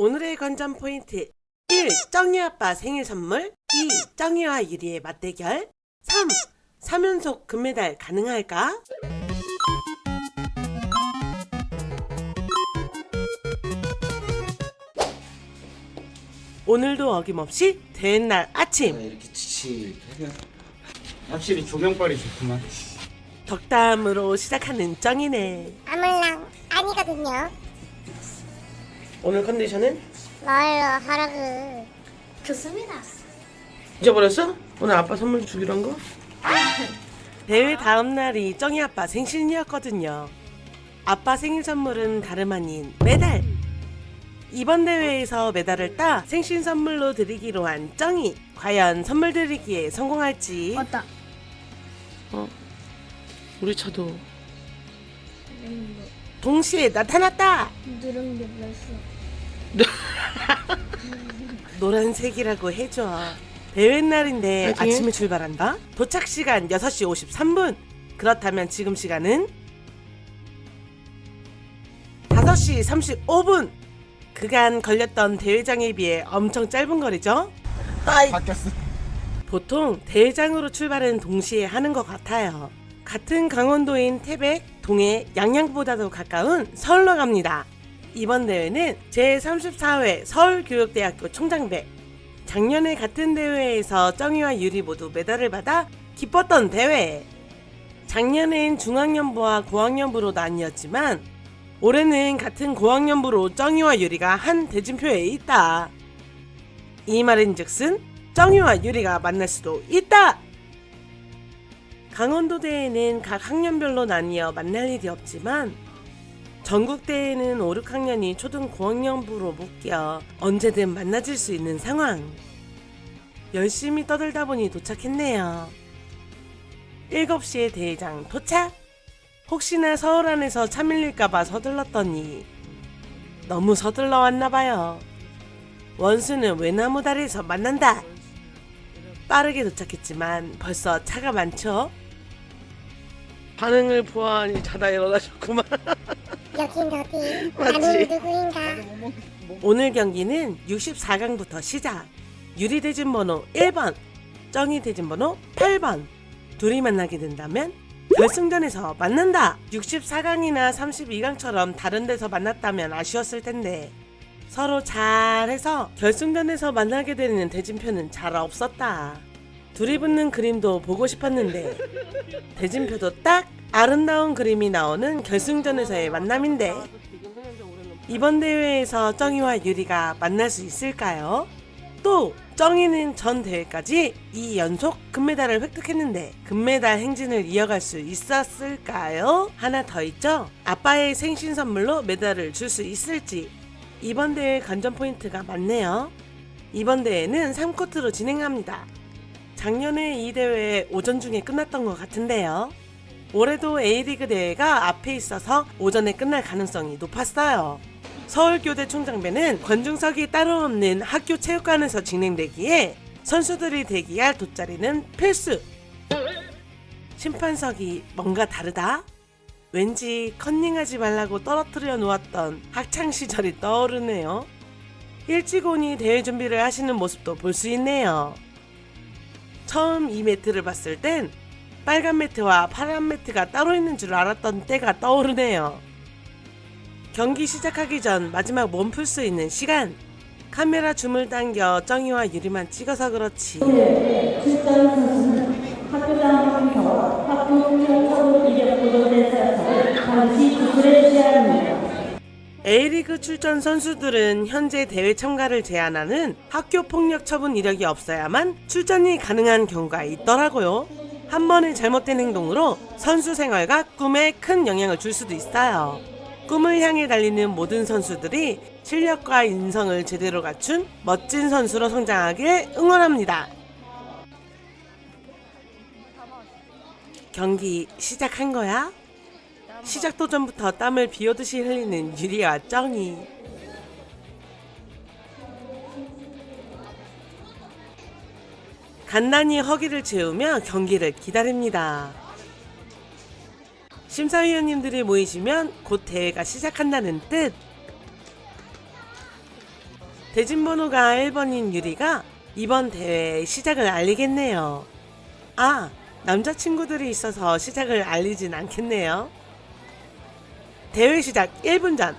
오늘의 관전 포인트 1. 쩡이 아빠 생일 선물 2. 쩡이와 유리의 맞대결 3. 3연속 금메달 가능할까? 오늘도 어김없이 대회날 아침 이렇게 지치게 확실히 조명빨이 좋구만. 덕담으로 시작하는 쩡이네. 아물랑 아니거든요. 오늘 컨디션은? 뭘 하라고. 좋습니다. 잊어버렸어? 오늘 아빠 선물 주기로 한 거? 대회 다음날이 쩡이 아빠 생신이었거든요. 아빠 생일 선물은 다름 아닌 메달. 이번 대회에서 메달을 따 생신 선물로 드리기로 한 쩡이. 과연 선물 드리기에 성공할지. 맞다. 우리 차도 동시에 나타났다. 누른 게 벌써. 노란색이라고 해줘. 대회 날인데 아침에 출발한다. 도착 시간 6시 53분. 그렇다면 지금 시간은 5시 35분. 그간 걸렸던 대회장에 비해 엄청 짧은 거리죠? 바뀌었어. 보통 대회장으로 출발은 동시에 하는 것 같아요. 같은 강원도인 태백, 동해, 양양보다도 가까운 서울로 갑니다. 이번 대회는 제34회 서울교육대학교 총장배. 작년에 같은 대회에서 쩡이와 유리 모두 메달을 받아 기뻤던 대회. 작년엔 중학년부와 고학년부로 나뉘었지만 올해는 같은 고학년부로 쩡이와 유리가 한 대진표에 있다. 이 말인즉슨 쩡이와 유리가 만날 수도 있다. 강원도 대회는 각 학년별로 나뉘어 만날 일이 없지만 전국 대회는 5, 6학년이 초등 고학년부로 묶여 언제든 만나질 수 있는 상황. 열심히 떠들다 보니 도착했네요. 7시에 대회장 도착. 혹시나 서울 안에서 차 밀릴까봐 서둘렀더니 너무 서둘러 왔나봐요. 원수는 외나무 다리에서 만난다. 빠르게 도착했지만 벌써 차가 많죠? 반응을 보아하니 자다 일어나셨구만. 여긴 어디? 맞지? 나는 누구인가? 오늘 경기는 64강부터 시작. 유리 대진 번호 1번, 쩡이 대진 번호 8번. 둘이 만나게 된다면 결승전에서 만난다. 64강이나 32강처럼 다른 데서 만났다면 아쉬웠을 텐데 서로 잘해서 결승전에서 만나게 되는 대진표는 잘 없었다. 둘이 붙는 그림도 보고 싶었는데 대진표도 딱 아름다운 그림이 나오는 결승전에서의 만남인데 이번 대회에서 쩡이와 유리가 만날 수 있을까요? 또 쩡이는 전 대회까지 2연속 금메달을 획득했는데 금메달 행진을 이어갈 수 있었을까요? 하나 더 있죠? 아빠의 생신 선물로 메달을 줄 수 있을지. 이번 대회 관전 포인트가 많네요. 이번 대회는 3코트로 진행합니다. 작년에 이 대회 오전 중에 끝났던 것 같은데요. 올해도 A리그 대회가 앞에 있어서 오전에 끝날 가능성이 높았어요. 서울교대 총장배는 관중석이 따로 없는 학교 체육관에서 진행되기에 선수들이 대기할 돗자리는 필수. 심판석이 뭔가 다르다? 왠지 컨닝하지 말라고 떨어뜨려 놓았던 학창시절이 떠오르네요. 일찍 오니 대회 준비를 하시는 모습도 볼 수 있네요. 처음 이 매트를 봤을 땐 빨간 매트와 파란 매트가 따로 있는 줄 알았던 때가 떠오르네요. 경기 시작하기 전 마지막 몸 풀 수 있는 시간. 카메라 줌을 당겨 쩡이와 유리만 찍어서 그렇지. A리그 출전 선수들은 현재 대회 참가를 제한하는 학교 폭력 처분 이력이 없어야만 출전이 가능한 경우가 있더라고요. 한 번의 잘못된 행동으로 선수 생활과 꿈에 큰 영향을 줄 수도 있어요. 꿈을 향해 달리는 모든 선수들이 실력과 인성을 제대로 갖춘 멋진 선수로 성장하길 응원합니다. 경기 시작한 거야? 시작도 전부터 땀을 비오듯이 흘리는 유리와 쩡이. 간단히 허기를 채우며 경기를 기다립니다. 심사위원님들이 모이시면 곧 대회가 시작한다는 뜻. 대진번호가 1번인 유리가 이번 대회의 시작을 알리겠네요. 아, 남자친구들이 있어서 시작을 알리진 않겠네요. 대회 시작 1분 전.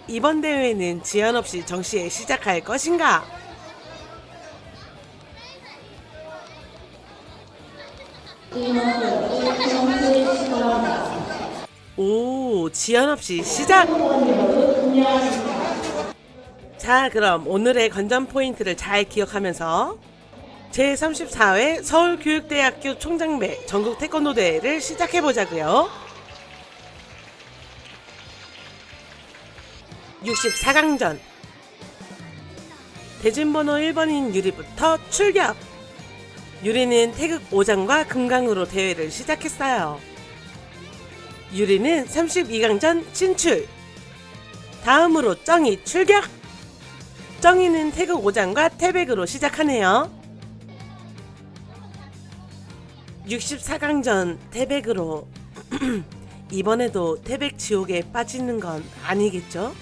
이번 대회는 지연 없이 정시에 시작할 것인가? 오, 지연 없이 시작! 자, 그럼 오늘의 관전 포인트를 잘 기억하면서 제34회 서울교육대학교 총장배 전국 태권도 대회를 시작해보자고요. 64강전. 대진번호 1번인 유리부터 출격! 유리는 태극 5장과 금강으로 대회를 시작했어요. 유리는 32강전 진출! 다음으로 쩡이 출격! 쩡이는 태극 5장과 태백으로 시작하네요. 64강전 태백으로 이번에도 태백 지옥에 빠지는 건 아니겠죠?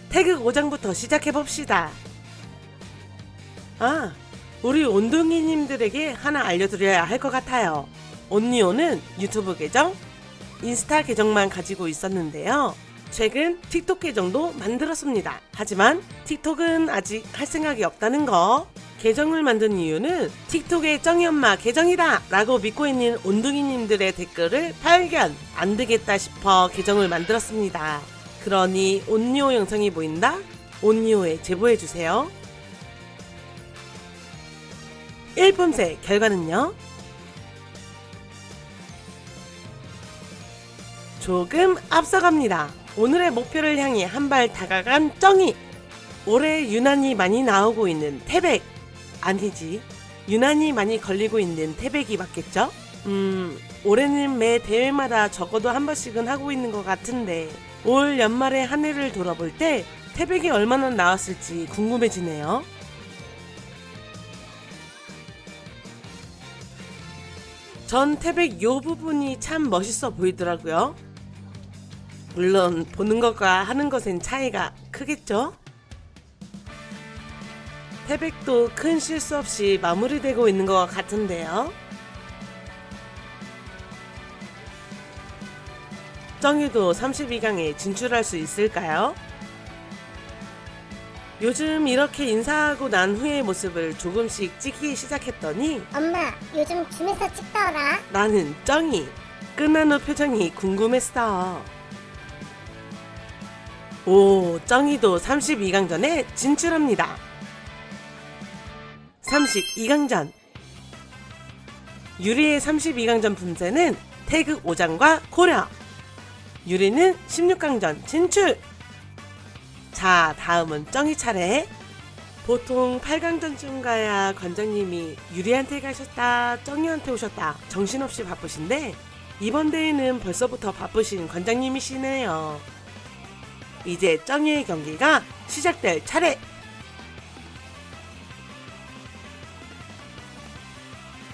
태극 5장부터 시작해봅시다. 아, 우리 온둥이님들에게 하나 알려드려야 할 것 같아요. 온니오는 유튜브 계정, 인스타 계정만 가지고 있었는데요. 최근 틱톡 계정도 만들었습니다. 하지만 틱톡은 아직 할 생각이 없다는 거. 계정을 만든 이유는 틱톡의 쩡이 엄마 계정이다 라고 믿고 있는 온둥이님들의 댓글을 발견! 안 되겠다 싶어 계정을 만들었습니다. 그러니 온니오 영상이 보인다? 온니오에 제보해주세요. 1품새 결과는요? 조금 앞서갑니다. 오늘의 목표를 향해 한 발 다가간 쩡이. 올해 유난히 많이 나오고 있는 태백. 아니지, 유난히 많이 걸리고 있는 태백이 맞겠죠? 올해는 매 대회마다 적어도 한 번씩은 하고 있는 것 같은데 올 연말에 한 해를 돌아볼 때 태백이 얼마나 나왔을지 궁금해지네요. 전 태백 요 부분이 참 멋있어 보이더라고요. 물론 보는 것과 하는 것엔 차이가 크겠죠? 태백도 큰 실수 없이 마무리되고 있는 것 같은데요. 쩡이도 32강에 진출할 수 있을까요? 요즘 이렇게 인사하고 난 후의 모습을 조금씩 찍기 시작했더니 엄마, 요즘 줌에서 찍더라. 나는 쩡이 끝난 후 표정이 궁금했어. 오, 쩡이도 32강전에 진출합니다. 32강전. 유리의 32강전 품새는 태극 5장과 고려. 유리는 16강전 진출! 자, 다음은 쩡이 차례. 보통 8강전쯤 가야 관장님이 유리한테 가셨다, 쩡이한테 오셨다 정신없이 바쁘신데 이번 대회는 벌써부터 바쁘신 관장님이시네요. 이제 쩡이의 경기가 시작될 차례.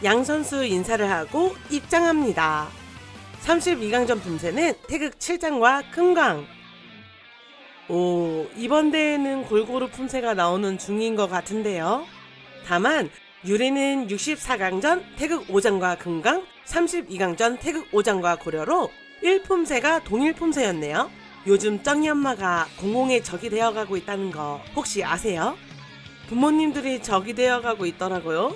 양 선수 인사를 하고 입장합니다. 32강전 품새는 태극 7장과 금강. 오, 이번 대회는 골고루 품새가 나오는 중인 것 같은데요. 다만 유리는 64강전 태극 5장과 금강, 32강전 태극 5장과 고려로 1품새가 동일 품새였네요. 요즘 쩡이 엄마가 공공의 적이 되어가고 있다는 거 혹시 아세요? 부모님들이 적이 되어가고 있더라고요.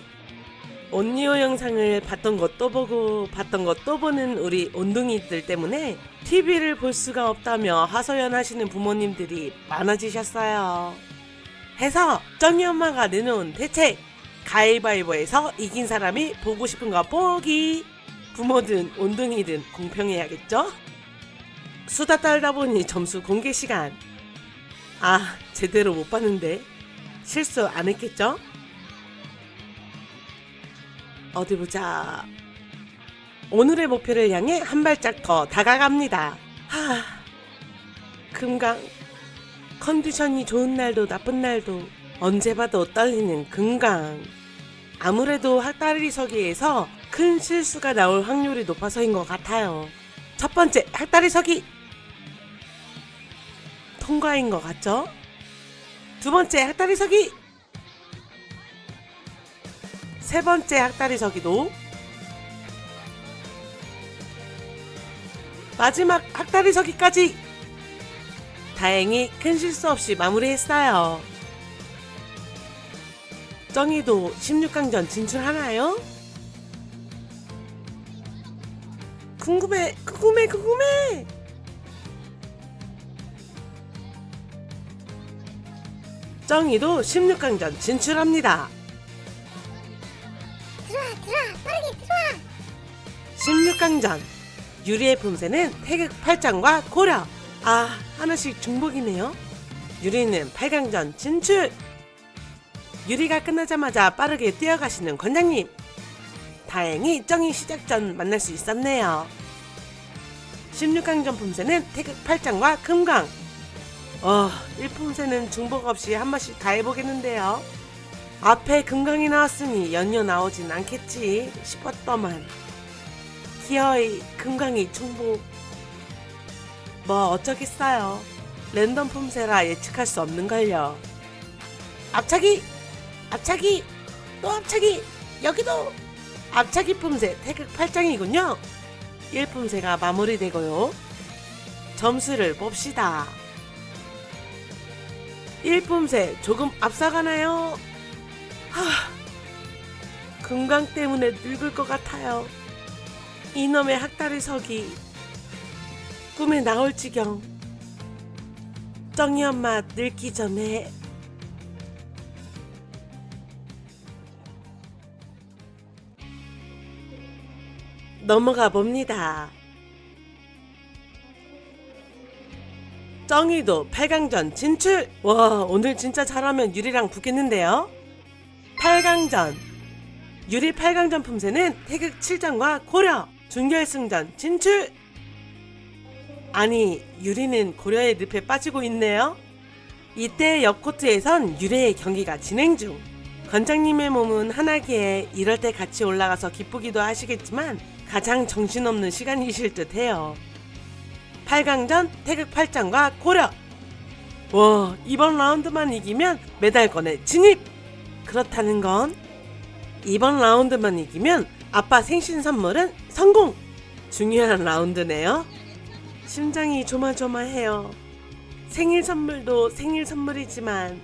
온니오 영상을 봤던 것도 보고 봤던 것도 보는 우리 온둥이들 때문에 TV를 볼 수가 없다며 하소연하시는 부모님들이 많아지셨어요. 해서 쩡이 엄마가 내놓은 대책, 가위바위보에서 이긴 사람이 보고 싶은 거 보기. 부모든 온둥이든 공평해야겠죠? 수다 떨다 보니 점수 공개 시간. 아, 제대로 못 봤는데 실수 안 했겠죠? 어디 보자. 오늘의 목표를 향해 한 발짝 더 다가갑니다. 금강. 컨디션이 좋은 날도 나쁜 날도 언제 봐도 떨리는 금강. 아무래도 학다리서기에서 큰 실수가 나올 확률이 높아서인 것 같아요. 첫 번째 학다리서기 통과인 것 같죠? 두 번째 학다리 서기. 세 번째 학다리 서기도. 마지막 학다리 서기까지. 다행히 큰 실수 없이 마무리했어요. 쩡이도 16강전 진출하나요? 궁금해. 쩡이도 16강전 진출합니다. 들어와, 빠르게 들어와. 16강전 유리의 품새는 태극 8장과 고려. 아, 하나씩 중복이네요. 유리는 8강전 진출. 유리가 끝나자마자 빠르게 뛰어가시는 권장님. 다행히 쩡이 시작 전 만날 수 있었네요. 16강전 품새는 태극 8장과 금강. 1품새는 중복 없이 한 번씩 다 해보겠는데요. 앞에 금강이 나왔으니 연이어 나오진 않겠지 싶었더만 기어이 금강이 중복. 뭐 어쩌겠어요. 랜덤 품새라 예측할 수 없는걸요. 앞차기, 또 앞차기, 여기도 앞차기 품새 태극 8장이군요. 1품새가 마무리되고요. 점수를 봅시다. 1품새 조금 앞서가나요? 금강 때문에 늙을 것 같아요. 이놈의 학다리 서기 꿈에 나올 지경. 쩡이 엄마 늙기 전에. 넘어가 봅니다. 쩡이도 8강전 진출! 와, 오늘 진짜 잘하면 유리랑 붙겠는데요? 8강전 유리 8강전 품새는 태극 7장과 고려. 준결승전 진출! 아니, 유리는 고려의 늪에 빠지고 있네요. 이때 옆 코트에선 유리의 경기가 진행 중. 권장님의 몸은 하나기에 이럴 때 같이 올라가서 기쁘기도 하시겠지만 가장 정신없는 시간이실 듯 해요. 8강전 태극 8장과 고려. 와, 이번 라운드만 이기면 메달권에 진입! 그렇다는 건 이번 라운드만 이기면 아빠 생신 선물은 성공! 중요한 라운드네요. 심장이 조마조마해요. 생일 선물도 생일 선물이지만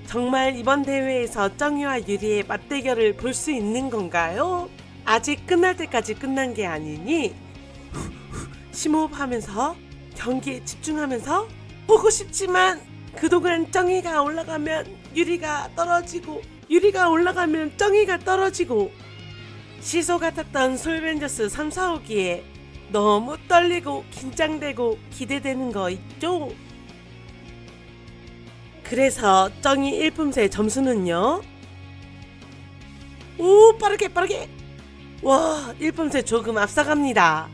정말 이번 대회에서 쩡이와 유리의 맞대결을 볼 수 있는 건가요? 아직 끝날 때까지 끝난 게 아니니 심호흡하면서 경기에 집중하면서 보고 싶지만 그동안 쩡이가 올라가면 유리가 떨어지고 유리가 올라가면 쩡이가 떨어지고 시소 같았던 솔벤져스 3, 4호기에 너무 떨리고 긴장되고 기대되는 거 있죠? 그래서 쩡이 1품새 점수는요? 오, 빠르게 와, 1품새 조금 앞서갑니다.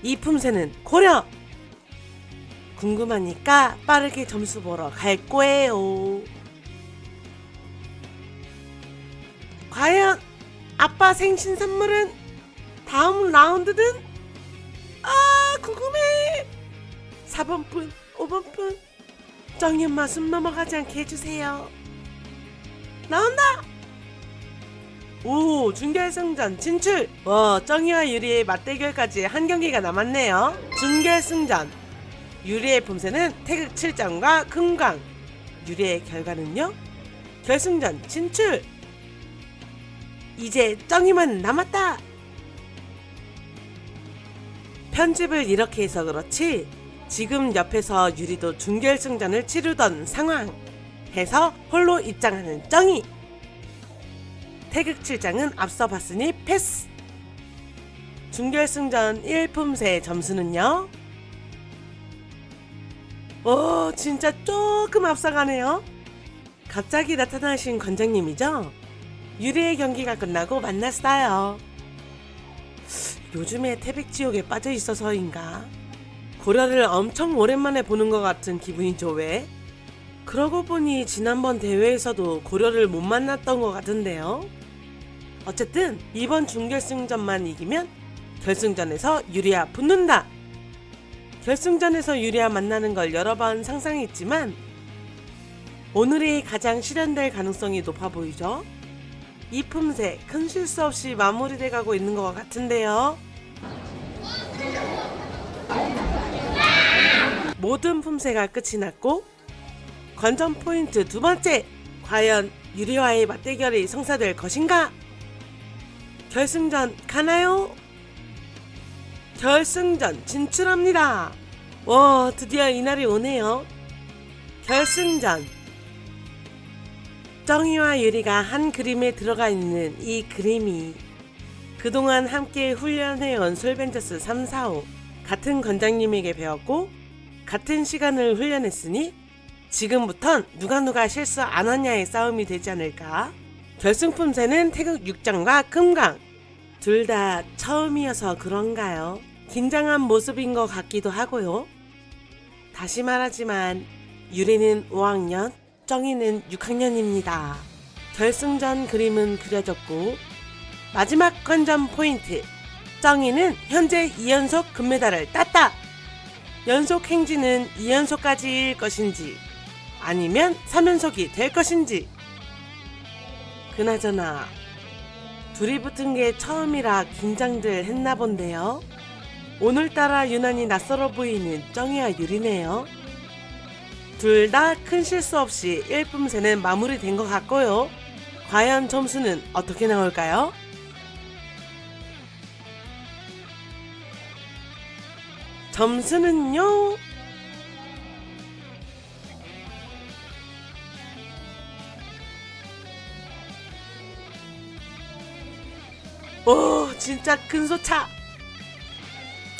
2품새는 고려. 궁금하니까 빠르게 점수 보러 갈 거예요. 과연 아빠 생신 선물은 다음 라운드는? 궁금해. 4번 분, 5번 분, 쩡이 엄마 숨 넘어가지 않게 해주세요. 나온다. 오, 준결승전 진출. 와, 쩡이와 유리의 맞대결까지 한 경기가 남았네요. 준결승전 유리의 품새는 태극 7장과 금강. 유리의 결과는요? 결승전 진출. 이제 쩡이만 남았다. 편집을 이렇게 해서 그렇지 지금 옆에서 유리도 준결승전을 치르던 상황 해서 홀로 입장하는 쩡이. 태극 7장은 앞서 봤으니 패스. 준결승전 1품새 점수는요? 오, 진짜 조금 앞서가네요. 갑자기 나타나신 권장님이죠? 유리의 경기가 끝나고 만났어요. 요즘에 태백지옥에 빠져 있어서인가? 고려를 엄청 오랜만에 보는 것 같은 기분이죠, 왜? 그러고 보니 지난번 대회에서도 고려를 못 만났던 것 같은데요. 어쨌든 이번 준결승전만 이기면 결승전에서 유리와 붙는다. 결승전에서 유리와 만나는 걸 여러 번 상상했지만 오늘이 가장 실현될 가능성이 높아 보이죠. 이 품새 큰 실수 없이 마무리돼 가고 있는 것 같은데요. 모든 품새가 끝이 났고 관전 포인트 두 번째, 과연 유리와의 맞대결이 성사될 것인가? 결승전 가나요? 결승전 진출합니다. 와, 드디어 이날이 오네요. 결승전. 정희와 유리가 한 그림에 들어가 있는 이 그림이 그동안 함께 훈련해온 솔벤져스 3, 4, 5 같은 관장님에게 배웠고 같은 시간을 훈련했으니 지금부턴 누가 실수 안 하냐의 싸움이 되지 않을까. 결승 품새는 태극 육장과 금강 둘 다 처음이어서 그런가요? 긴장한 모습인 것 같기도 하고요. 다시 말하지만 유리는 5학년, 정희는 6학년입니다. 결승전 그림은 그려졌고 마지막 관전 포인트, 정희는 현재 2연속 금메달을 땄다. 연속 행진은 2연속까지일 것인지 아니면 3연속이 될 것인지. 그나저나 둘이 붙은 게 처음이라 긴장들 했나 본데요. 오늘따라 유난히 낯설어 보이는 정희와 유리네요. 둘 다 큰 실수 없이 1품새는 마무리된 것 같고요. 과연 점수는 어떻게 나올까요? 점수는요? 오, 진짜 큰 소차.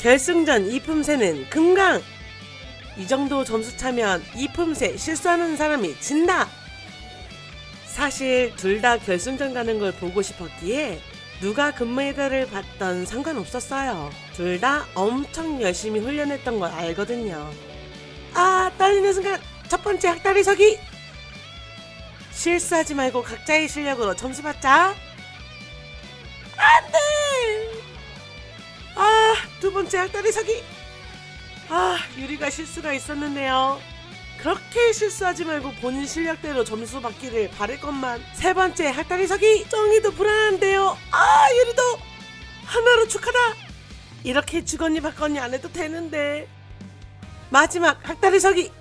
결승전 2품새는 금강. 이 정도 점수 차면 2품새 실수하는 사람이 진다. 사실 둘 다 결승전 가는 걸 보고 싶었기에 누가 금메달을 받던 상관없었어요. 둘 다 엄청 열심히 훈련했던 걸 알거든요. 아, 떨리는 순간 첫 번째 학다리 서기. 실수하지 말고 각자의 실력으로 점수 받자. 안돼. 아, 두 번째 학다리 서기. 아, 유리가 실수가 있었는데요. 그렇게 실수하지 말고 본인 실력대로 점수 받기를 바랄것만. 세 번째 학다리 서기. 정희도 불안한데요. 아, 유리도 하나로 축하다. 이렇게 주거니 받거니 안 해도 되는데. 마지막 학다리 서기.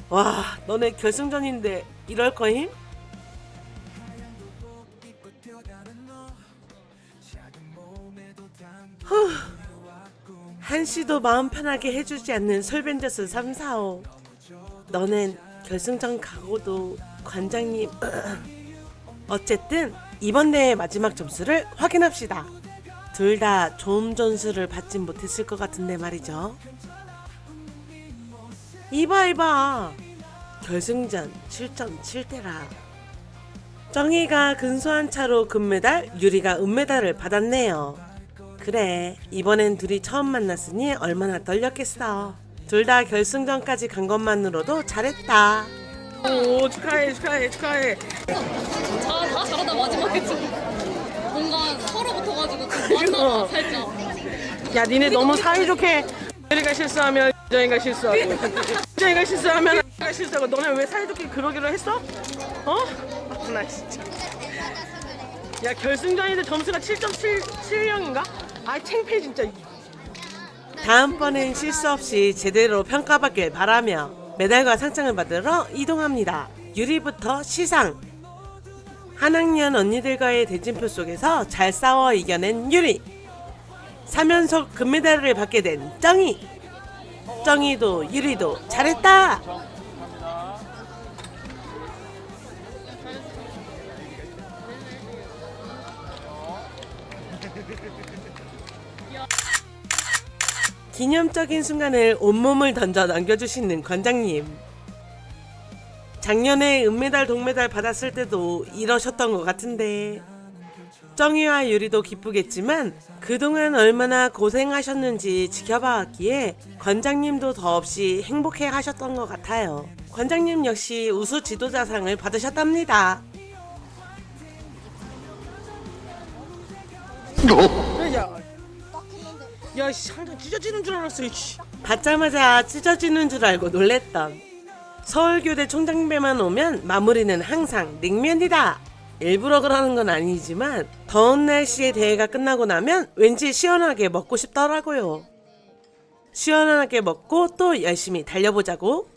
와, 너네 결승전인데 이럴 거임? 한시도 마음 편하게 해주지 않는 솔벤져스 3, 4, 5. 너넨 결승전 가고도 관장님. 어쨌든 이번 대회 마지막 점수를 확인합시다. 둘 다 좋은 점수를 받진 못했을 것 같은데 말이죠. 이봐 결승전 7.7대라. 정희가 근소한 차로 금메달, 유리가 은메달을 받았네요. 그래, 이번엔 둘이 처음 만났으니 얼마나 떨렸겠어. 둘 다 결승전까지 간 것만으로도 잘했다. 오, 축하해. 다 잘하다 마지막에 좀 뭔가 서로 붙어가지고 좀 만나봐 살짝. 야, 니네 너무 사이좋게. 유리가 실수하면 정희가 실수하고 정희가 실수하면 내가 실수하고. 너네 왜 사이좋게 그러기로 했어? 어? 아, 나 진짜. 야, 결승전인데 점수가 7.70인가? 아, 창피해 진짜. 다음번엔 실수 없이 제대로 평가받길 바라며 메달과 상장을 받으러 이동합니다. 유리부터 시상. 한 학년 언니들과의 대진표 속에서 잘 싸워 이겨낸 유리. 3연속 금메달을 받게 된 정희. 정희도 유리도 잘했다. 기념적인 순간을 온몸을 던져 남겨주시는 관장님. 작년에 은메달 동메달 받았을 때도 이러셨던 것 같은데 정희와 유리도 기쁘겠지만 그동안 얼마나 고생하셨는지 지켜봐왔기에 관장님도 더없이 행복해 하셨던 것 같아요. 관장님 역시 우수 지도자상을 받으셨답니다. 야, 씨, 한장 찢어지는 줄 알았어. 받자마자 찢어지는 줄 알고 놀랬던 서울교대 총장배만 오면 마무리는 항상 냉면이다. 일부러 그러는 건 아니지만 더운 날씨에 대회가 끝나고 나면 왠지 시원하게 먹고 싶더라고요. 시원하게 먹고 또 열심히 달려보자고.